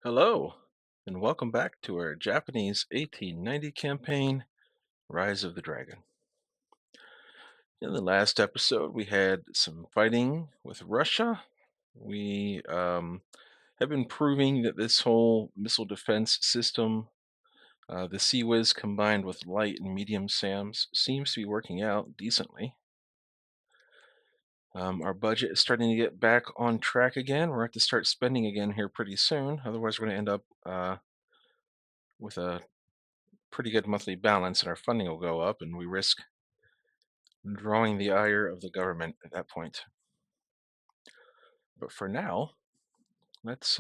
Hello, and welcome back to our Japanese 1890 campaign, Rise of the Dragon. In the last episode, we had some fighting with Russia. We have been proving that this whole missile defense system, the Sea-Wiz combined with light and medium SAMs, seems to be working out decently. Our budget is starting to get back on track again. We're going to have to start spending again here pretty soon. Otherwise, we're going to end up with a pretty good monthly balance and our funding will go up and we risk drawing the ire of the government at that point. But for now, let's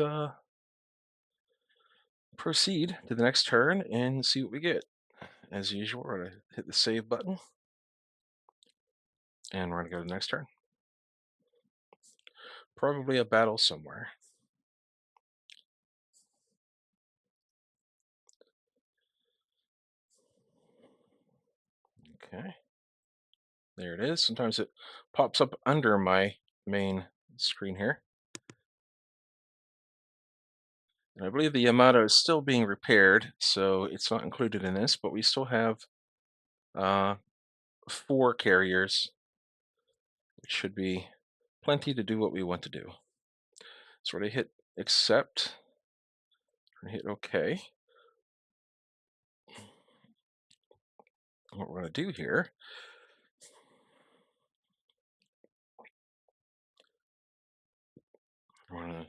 proceed to the next turn and see what we get. As usual, we're going to hit the save button and we're going to go to the next turn. Probably a battle somewhere. Okay. There it is. Sometimes it pops up under my main screen here. And I believe the Yamato is still being repaired, so it's not included in this, but we still have uh, 4 carriers, which should be plenty to do what we want to do. So we're going to hit accept, we're going to hit OK. What we're going to do here we're going to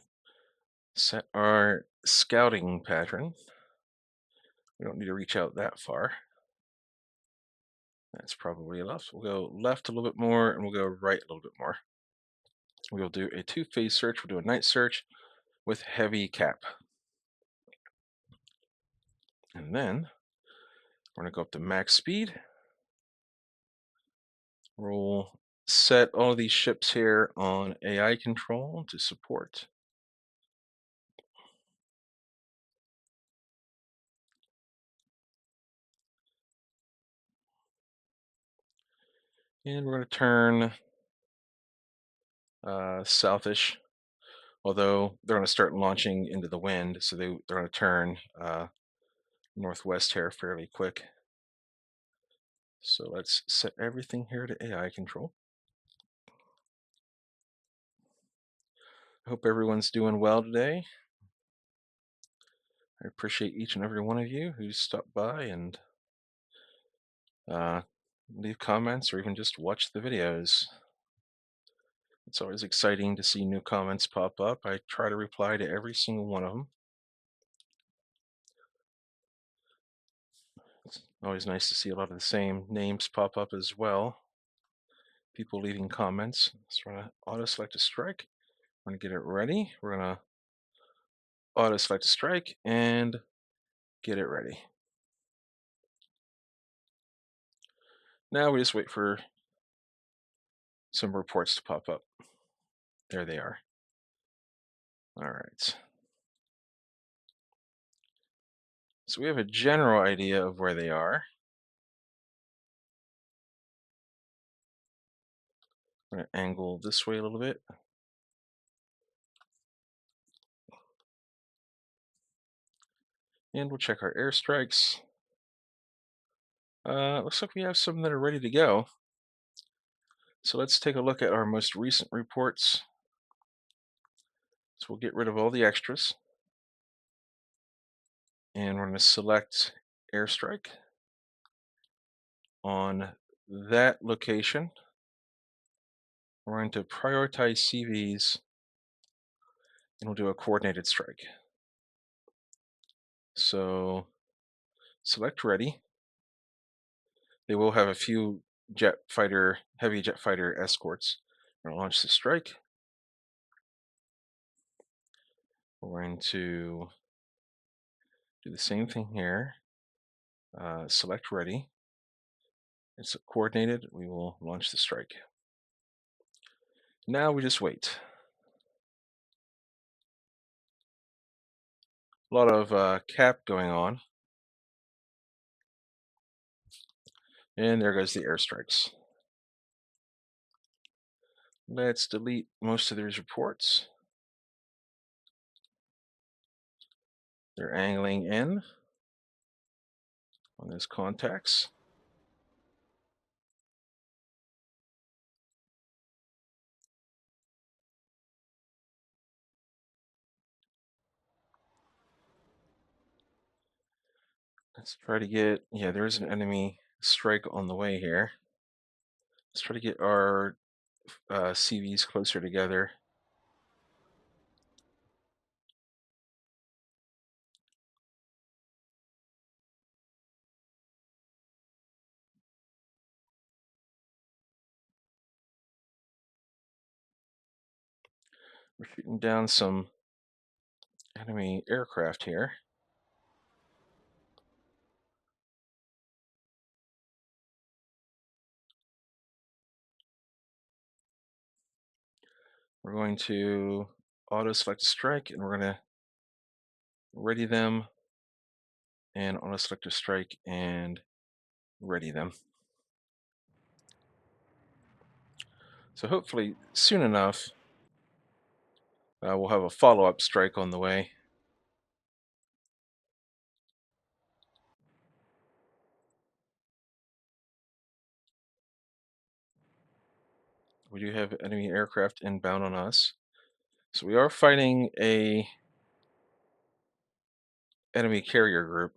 set our scouting pattern. We don't need to reach out that far. That's probably enough. We'll go left a little bit more and we'll go right a little bit more. We'll do a 2-phase search. We'll do a night search with heavy cap. And then we're going to go up to max speed. We'll set all of these ships here on AI control to support. And we're going to turn southish, although they're going to start launching into the wind, so they're going to turn northwest here fairly quick. So let's set everything here to AI control. I hope everyone's doing well today. I appreciate each and every one of you who stopped by and leave comments or even just watch the videos. It's always exciting to see new comments pop up. I try to reply to every single one of them. It's always nice to see a lot of the same names pop up as well. People leaving comments. So we're going to auto select a strike. We're going to get it ready. We're going to auto select a strike and get it ready. Now we just wait for some reports to pop up. There they are. All right. So we have a general idea of where they are. I'm going to angle this way a little bit. And we'll check our airstrikes. Looks like we have some that are ready to go. So let's take a look at our most recent reports. So we'll get rid of all the extras. And we're going to select airstrike on that location. We're going to prioritize CVs and we'll do a coordinated strike. So select ready. They will have a few heavy jet fighter escorts. We're going to launch the strike. We're going to do the same thing here. Select ready. It's coordinated. We will launch the strike. Now we just wait. A lot of cap going on. And there goes the airstrikes. Let's delete most of these reports. They're angling in on those contacts. Let's try to get, yeah, there's an enemy strike on the way here. Let's try to get our CVs closer together. We're shooting down some enemy aircraft here. We're going to auto select a strike, and we're going to ready them and auto select a strike and ready them. So hopefully soon enough, we'll have a follow-up strike on the way. We do have enemy aircraft inbound on us. So we are fighting a enemy carrier group.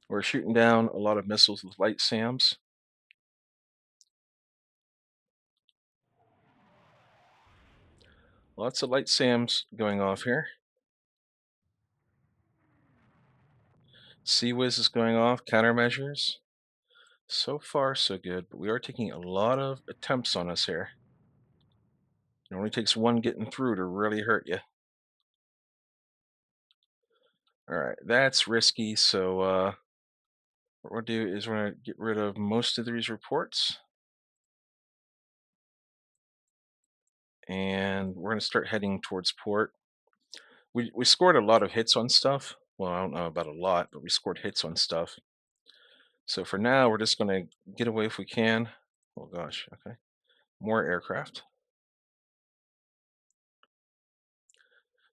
We're shooting down a lot of missiles with light SAMs. Lots of light SAMs going off here. CWIS is going off, countermeasures. So far, so good, but we are taking a lot of attempts on us here. It only takes one getting through to really hurt you. All right, that's risky, so what we'll do is we're going to get rid of most of these reports. And we're going to start heading towards port. We scored a lot of hits on stuff. Well, I don't know about a lot, but we scored hits on stuff. So for now, we're just going to get away if we can. Oh gosh, okay. More aircraft.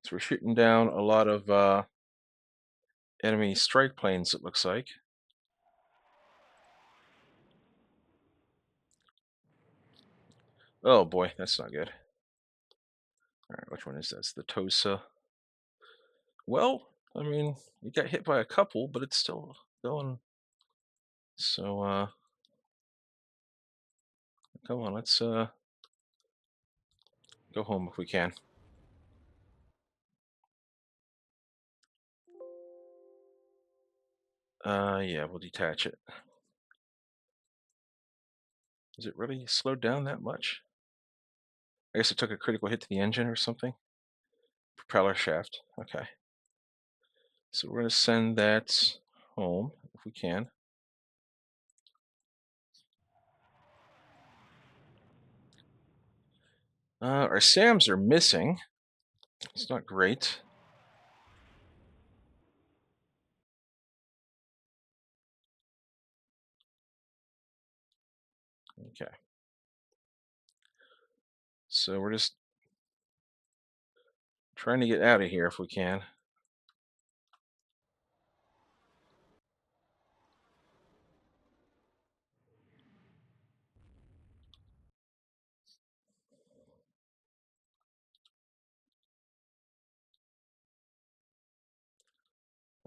So we're shooting down a lot of enemy strike planes, it looks like. Oh boy, that's not good. All right, which one is that? It's the TOSA. Well, I mean, you got hit by a couple, but it's still going. So, come on, let's go home if we can. Yeah, we'll detach it. Is it really slowed down that much? I guess it took a critical hit to the engine or something. Propeller shaft. Okay. So we're going to send that home if we can. Our SAMs are missing. It's not great. Okay. So we're just trying to get out of here if we can.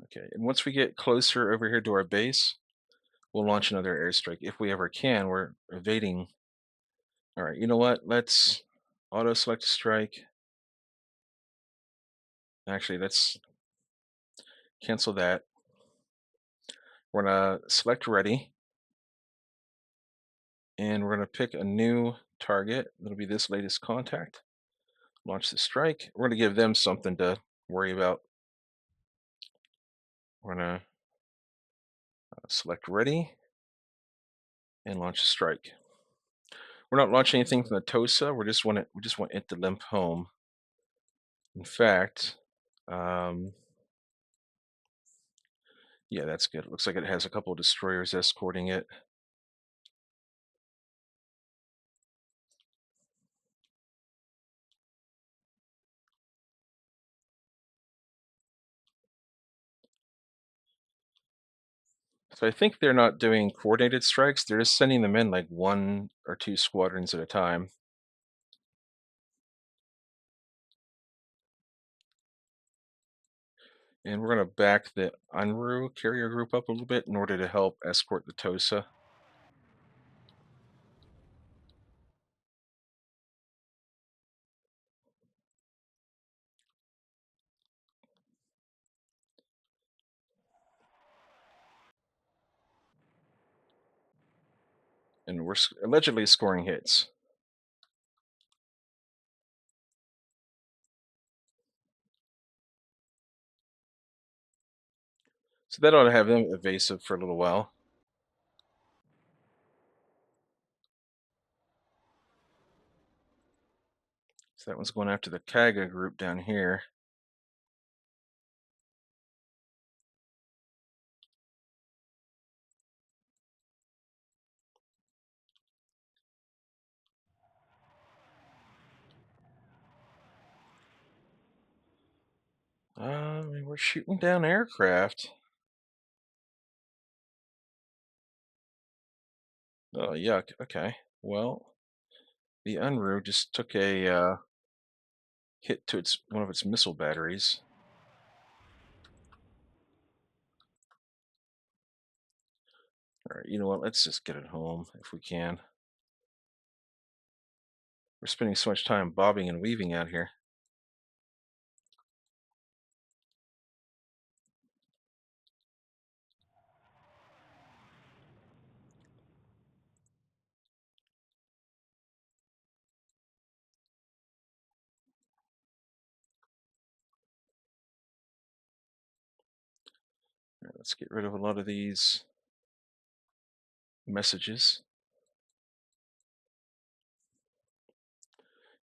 Okay, and once we get closer over here to our base, we'll launch another airstrike if we ever can. We're evading. All right, you know what? Let's auto select a strike. Actually, let's cancel that. We're gonna select ready, and we're gonna pick a new target. It'll be this latest contact. Launch the strike. We're gonna give them something to worry about. We're gonna select ready and launch a strike. We're not launching anything from the TOSA. We just want it to limp home. In fact, Yeah, that's good. It looks like it has a couple of destroyers escorting it. So I think they're not doing coordinated strikes. They're just sending them in like one or two squadrons at a time. And we're going to back the Unru carrier group up a little bit in order to help escort the Tosa. And we're allegedly scoring hits. So that ought to have them evasive for a little while. So that one's going after the Kaga group down here. We're shooting down aircraft. Oh, yuck. Okay. Well, the Unru just took a hit to one of its missile batteries. All right, you know what? Let's just get it home if we can. We're spending so much time bobbing and weaving out here. All right, let's get rid of a lot of these messages.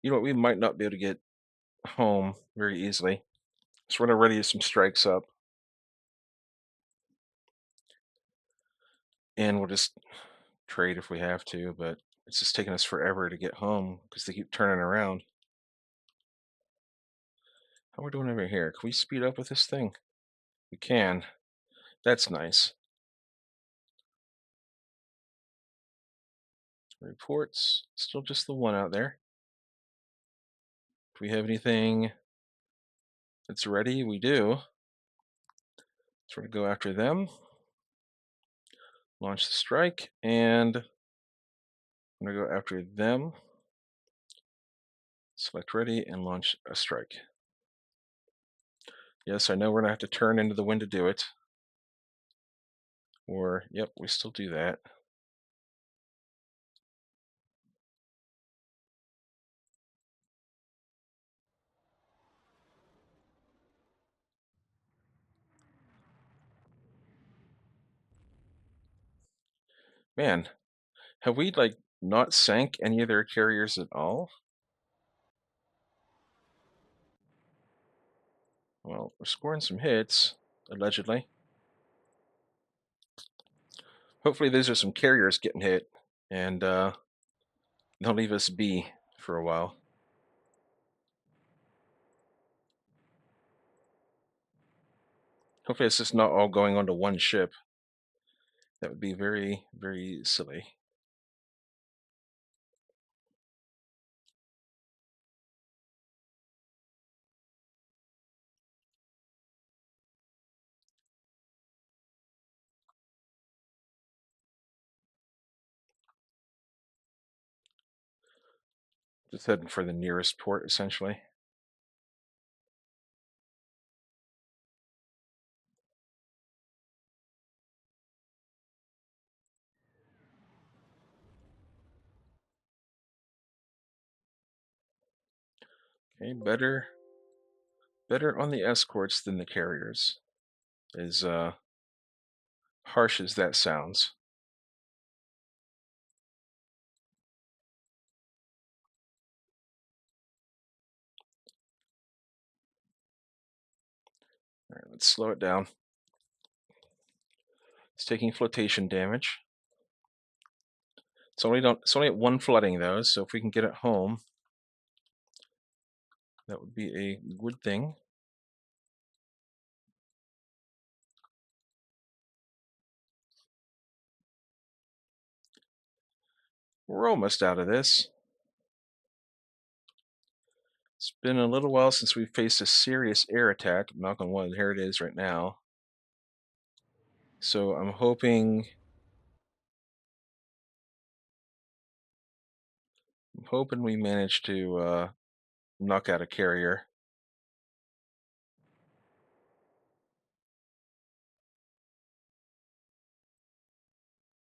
You know what? We might not be able to get home very easily. So we're going to ready some strikes up. And we'll just trade if we have to, but it's just taking us forever to get home because they keep turning around. How are we doing over here? Can we speed up with this thing? We can. That's nice. Reports. Still just the one out there. Do we have anything that's ready? We do. So we're going to go after them. Launch the strike. And I'm going to go after them. Select ready and launch a strike. Yes, I know we're going to have to turn into the wind to do it. Or, yep, we still do that. Man, have we like not sank any of their carriers at all? Well, we're scoring some hits, allegedly. Hopefully these are some carriers getting hit, and they'll leave us be for a while. Hopefully it's just not all going onto one ship. That would be very, very silly. Just heading for the nearest port, essentially. Okay, better on the escorts than the carriers, as harsh as that sounds. All right, let's slow it down. It's taking flotation damage. It's only at one flooding though, so if we can get it home, that would be a good thing. We're almost out of this. It's been a little while since we've faced a serious air attack. Knock on wood, here it is right now. So I'm hoping we manage to knock out a carrier.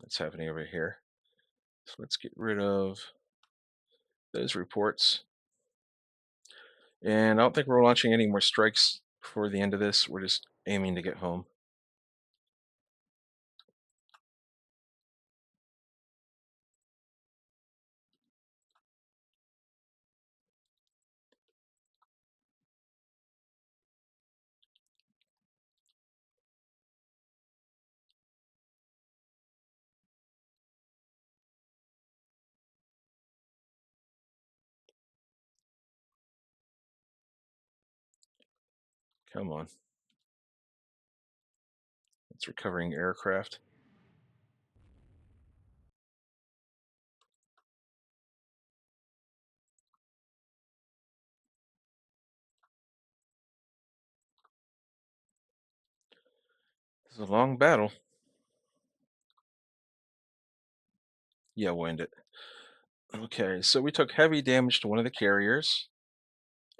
That's happening over here. So let's get rid of those reports. And I don't think we're launching any more strikes before the end of this. We're just aiming to get home. Come on. It's recovering aircraft. This is a long battle. Yeah, we'll end it. Okay, so we took heavy damage to one of the carriers,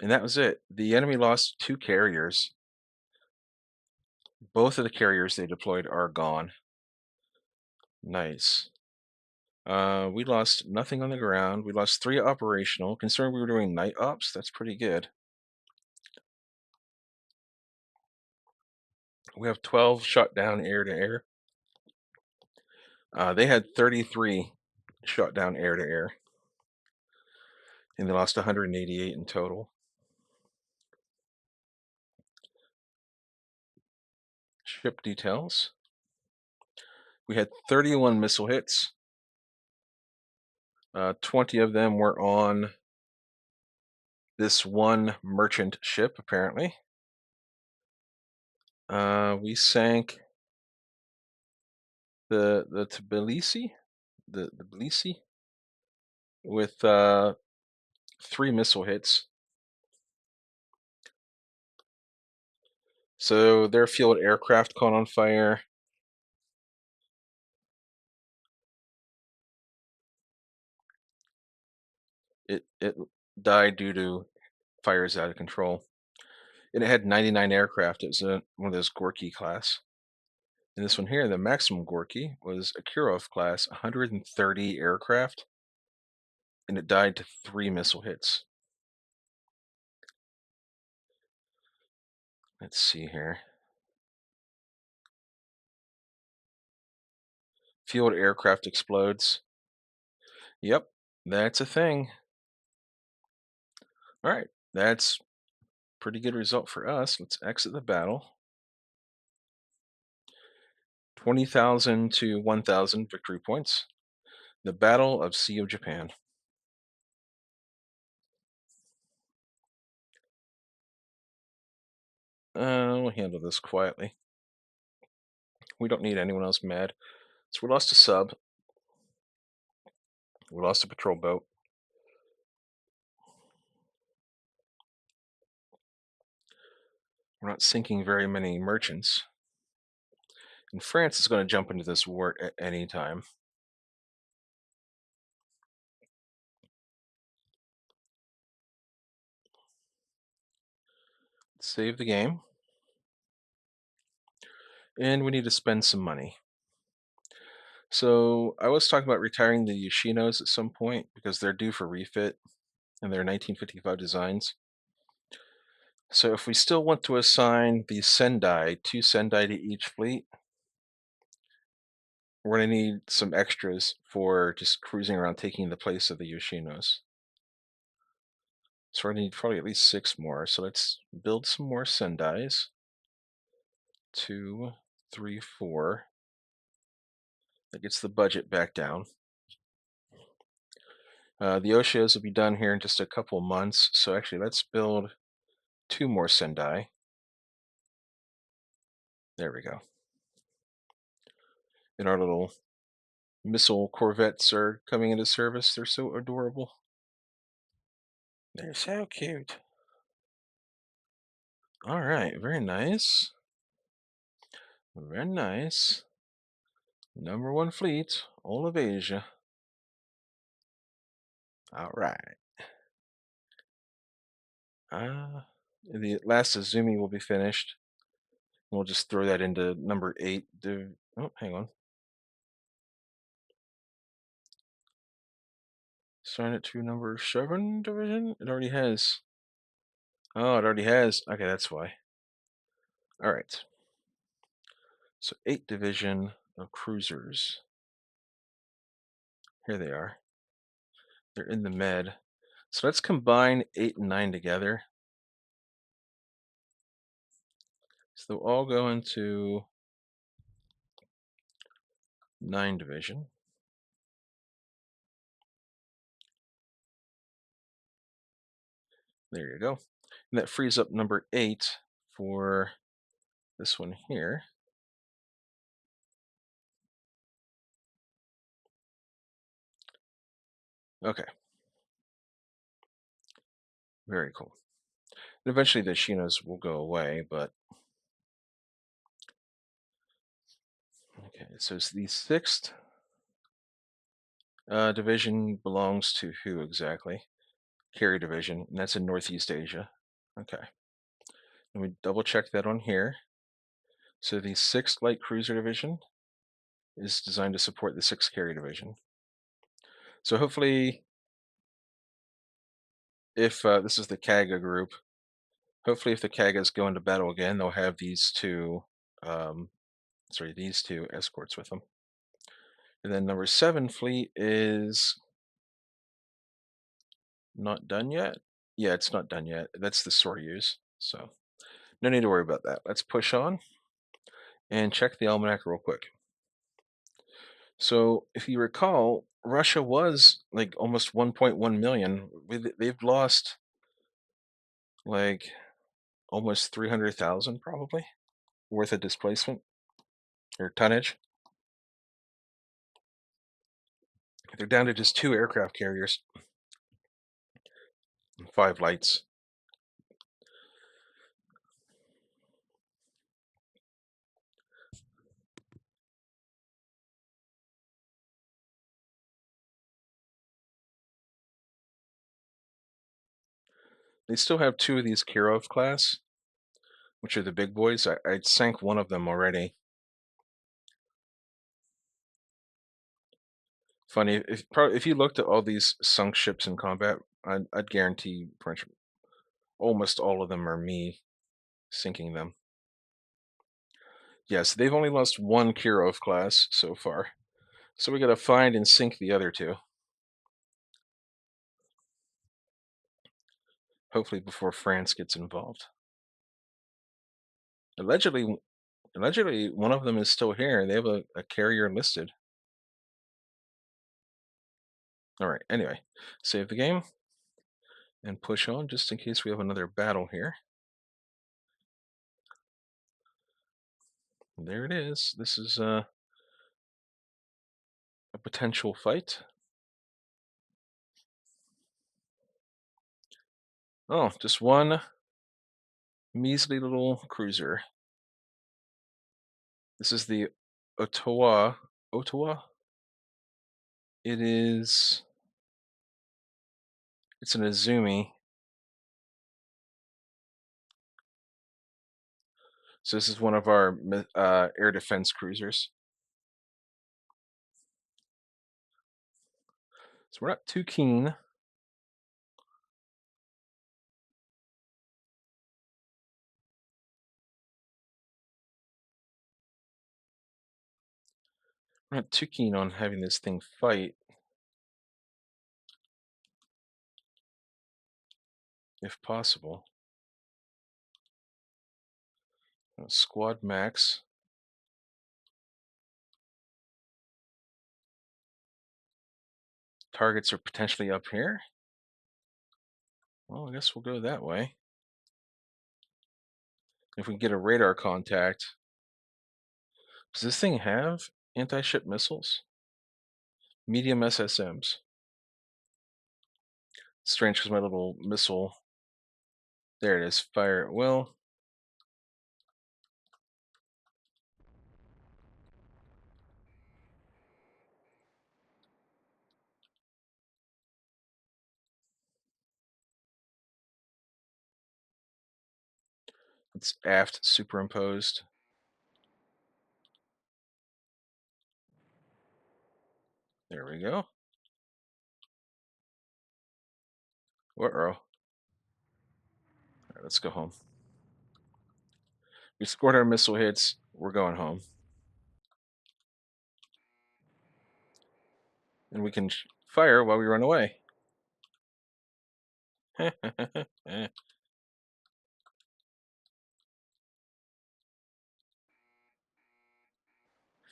and that was it. The enemy lost 2 carriers. Both of the carriers they deployed are gone. Nice. We lost nothing on the ground. We lost 3 operational. Considering we were doing night ops, that's pretty good. We have 12 shot down air to air. They had 33 shot down air to air, and they lost 188 in total. Ship details. We had 31 missile hits. 20 of them were on this one merchant ship, apparently. We sank the Tbilisi, the Tbilisi, with 3 missile hits. So their field aircraft caught on fire. It died due to fires out of control. And it had 99 aircraft. It was one of those Gorky class. And this one here, the maximum Gorky, was a Kirov class, 130 aircraft, and it died to 3 missile hits. Let's see here. Field aircraft explodes. Yep, that's a thing. All right, that's pretty good result for us. Let's exit the battle. 20,000 to 1,000 victory points. The Battle of Sea of Japan. We'll handle this quietly. We don't need anyone else mad. So we lost a sub. We lost a patrol boat. We're not sinking very many merchants. And France is going to jump into this war at any time. Save the game. And we need to spend some money. So I was talking about retiring the Yoshinos at some point because they're due for refit and they're 1955 designs. So if we still want to assign the Sendai, 2 Sendai to each fleet, we're going to need some extras for just cruising around taking the place of the Yoshinos. So we're going to need probably at least 6 more. So let's build some more Sendais. 2, 3, 4. That gets the budget back down. The Oshios will be done here in just a couple months. So actually, let's build 2 more Sendai. There we go. And our little missile corvettes are coming into service. They're so adorable. They're so cute. All right, very nice. Very nice. Number 1 fleet, all of Asia. All right. The last Azumi will be finished. We'll just throw that into number 8. Oh, hang on. Assign it to number 7 division? It already has. Oh, it already has. Okay, that's why. All right. So 8 division of cruisers. Here they are. They're in the med. So let's combine 8 and 9 together. So they'll all go into 9 division. There you go. And that frees up number 8 for this one here. Okay. Very cool. And eventually the Shinas will go away, but okay. So it's the 6th division belongs to who exactly? Carry division, and that's in Northeast Asia. Okay. Let me double check that on here. So the 6th Light Cruiser Division is designed to support the 6th Carry Division. So hopefully, if this is the Kaga group, hopefully if the Kagas go into battle again, they'll have these two, these 2 escorts with them. And then number 7 fleet is not done yet. Yeah, it's not done yet. That's the Soryus. So no need to worry about that. Let's push on and check the almanac real quick. So if you recall, Russia was like almost 1.1 million. They've lost like almost 300,000 probably worth of displacement or tonnage. They're down to just 2 aircraft carriers, and 5 lights. They still have 2 of these Kirov class, which are the big boys. I sank one of them already. Funny, if you looked at all these sunk ships in combat, I'd guarantee almost all of them are me sinking them. Yes, they've only lost 1 Kirov class so far. So we gotta find and sink the other 2. Hopefully before France gets involved. Allegedly, one of them is still here. They have a carrier listed. All right, anyway, save the game and push on just in case we have another battle here. There it is. This is a potential fight. Oh, just one measly little cruiser. This is the Ottawa. Ottawa? It is. It's an Azumi. So this is one of our air defense cruisers. So we're not too keen. We're not too keen on having this thing fight, if possible. Squad max. Targets are potentially up here. Well, I guess we'll go that way. If we get a radar contact, does this thing have anti-ship missiles? Medium SSMs. Strange because my little missile. There it is. Fire at will. It's aft superimposed. There we go. Uh-oh. All right, let's go home. We scored our missile hits. We're going home. And we can fire while we run away.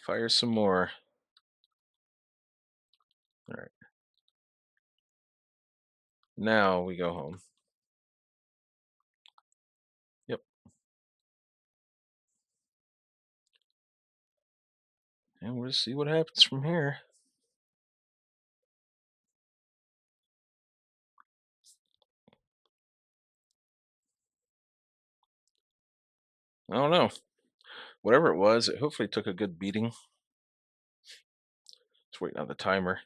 Fire some more. All right. Now we go home. Yep. And we'll see what happens from here. I don't know. Whatever it was, it hopefully took a good beating. Just waiting on the timer.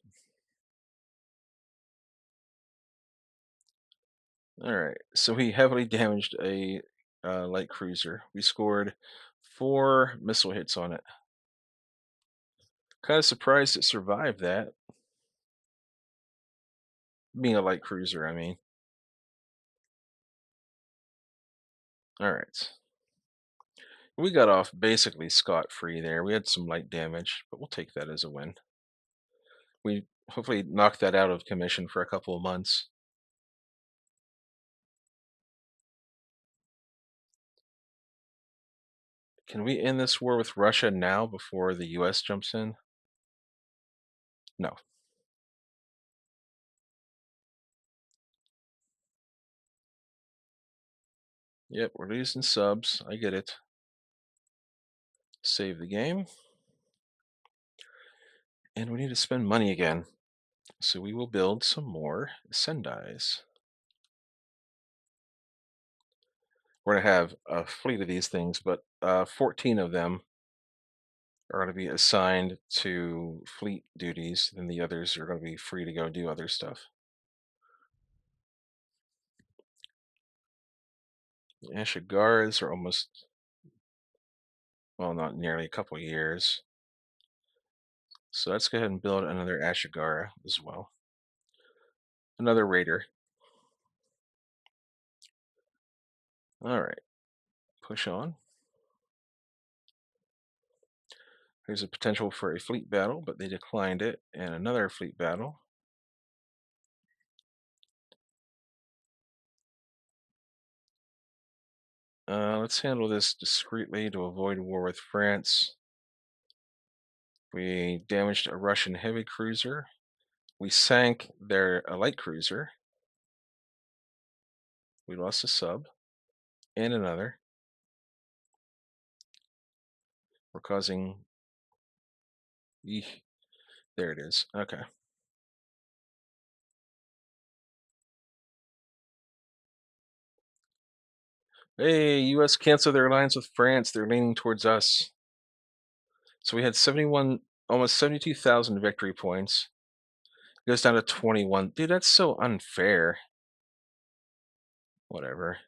All right. So he heavily damaged a light cruiser. We scored 4 missile hits on it. Kind of surprised it survived that. Being a light cruiser, I mean. All right. We got off basically scot-free there. We had some light damage, but we'll take that as a win. We hopefully knocked that out of commission for a couple of months. Can we end this war with Russia now before the US jumps in? No. Yep, we're losing subs. I get it. Save the game. And we need to spend money again. So we will build some more Sendais. We're going to have a fleet of these things, but 14 of them are going to be assigned to fleet duties, and the others are going to be free to go do other stuff. The Ashigaras are almost, well, not nearly a couple years. So let's go ahead and build another Ashigara as well. Another raider. All right, push on. There's a potential for a fleet battle, but they declined it, and another fleet battle. Let's handle this discreetly to avoid war with France. We damaged a Russian heavy cruiser. We sank their light cruiser. We lost a sub and another. We're causing. Eesh. There it is. Okay. Hey, U.S. canceled their alliance with France. They're leaning towards us. So we had 71, almost 72,000 victory points. It goes down to 21. Dude, that's so unfair. Whatever.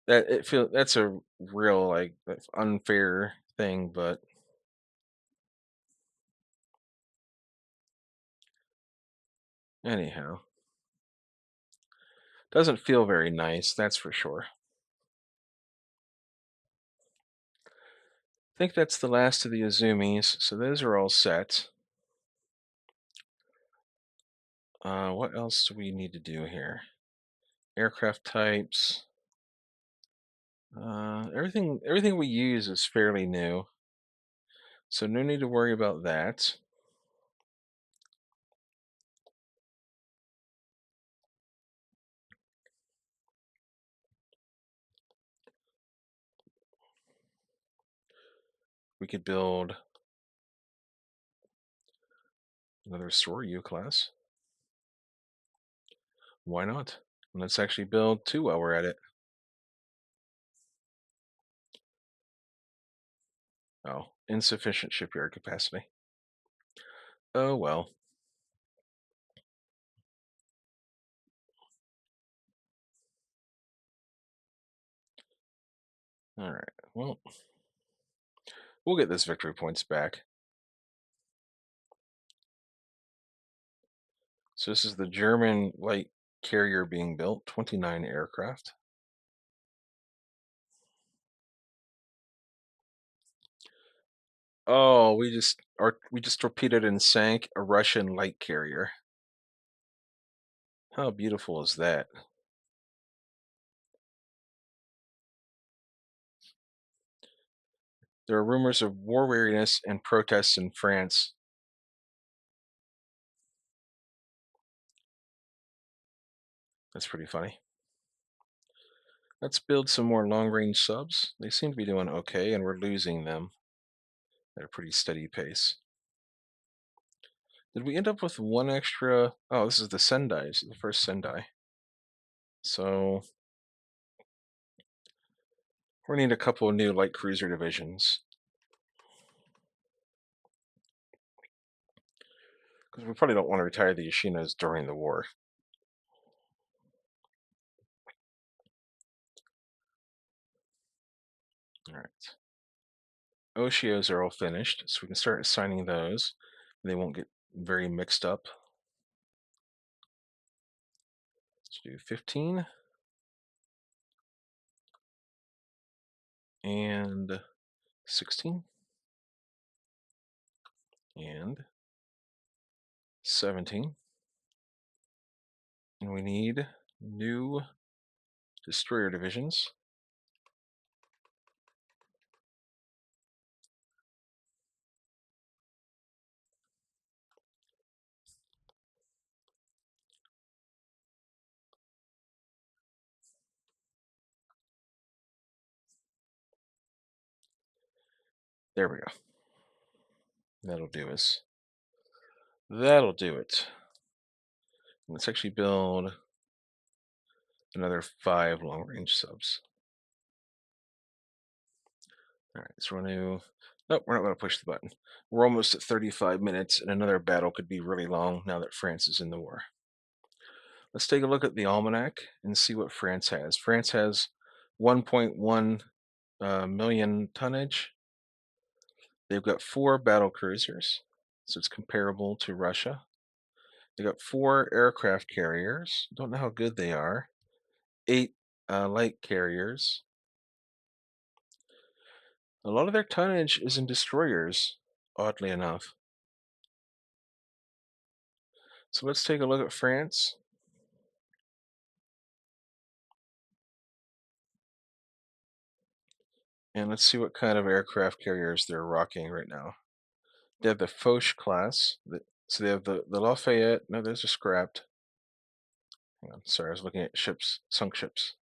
That's a real like unfair thing, but anyhow, doesn't feel very nice. That's for sure. I think that's the last of the Azumis, so those are all set. What else do we need to do here? Aircraft types. Everything we use is fairly new, so no need to worry about that. We could build another Soryu class. Why not? Let's actually build two while we're at it. Oh, insufficient shipyard capacity. Oh well. All right. Well, we'll get this victory points back. So this is the German light carrier being built, 29 aircraft. Oh, we just torpedoed and sank a Russian light carrier. How beautiful is that? There are rumors of war weariness and protests in France. That's pretty funny. Let's build some more long-range subs. They seem to be doing okay, and we're losing them at a pretty steady pace. Did we end up with one extra? Oh, this is the Sendai. This is the first Sendai. So we need a couple of new light cruiser divisions. Because we probably don't want to retire the Yoshinas during the war. All right. Oshios are all finished, so we can start assigning those. They won't get very mixed up. Let's do 15. And 16. And 17. And we need new destroyer divisions. There we go. That'll do us. That'll do it. Let's actually build another 5 long-range subs. All right, so we're going to... Nope, we're not going to push the button. We're almost at 35 minutes, and another battle could be really long now that France is in the war. Let's take a look at the almanac and see what France has. France has 1.1 million tonnage. They've got 4 battle cruisers, so it's comparable to Russia. They got 4 aircraft carriers. Don't know how good they are. 8 light carriers. A lot of their tonnage is in destroyers, oddly enough. So let's take a look at France. And let's see what kind of aircraft carriers they're rocking right now. They have the Foch class. So they have the Lafayette. No, those are scrapped. Hang on, sorry, I was looking at ships, sunk ships.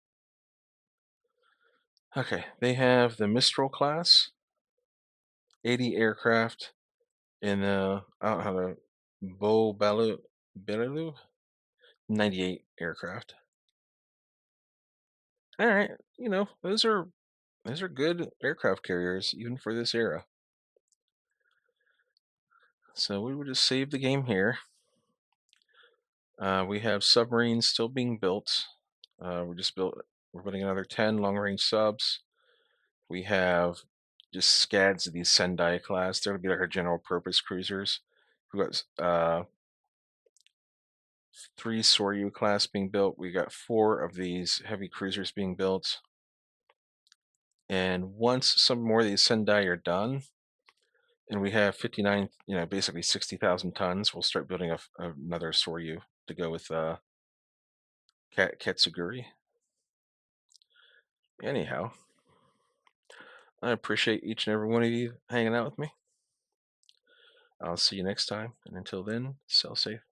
Okay, they have the Mistral class, 80 aircraft in the, I don't know how to, Beau Bellelou, 98 aircraft. All right, those are good aircraft carriers even for this era. So we will just save the game here. We have submarines still being built. We're building another 10 long-range subs. We have just scads of these Sendai class. They're gonna be like our general purpose cruisers. We've got 3 Soryu class being built. We got 4 of these heavy cruisers being built. And once some more of these Sendai are done, and we have 59, basically 60,000 tons, we'll start building another Soryu to go with Katsuguri. Anyhow, I appreciate each and every one of you hanging out with me. I'll see you next time, and until then, sail safe.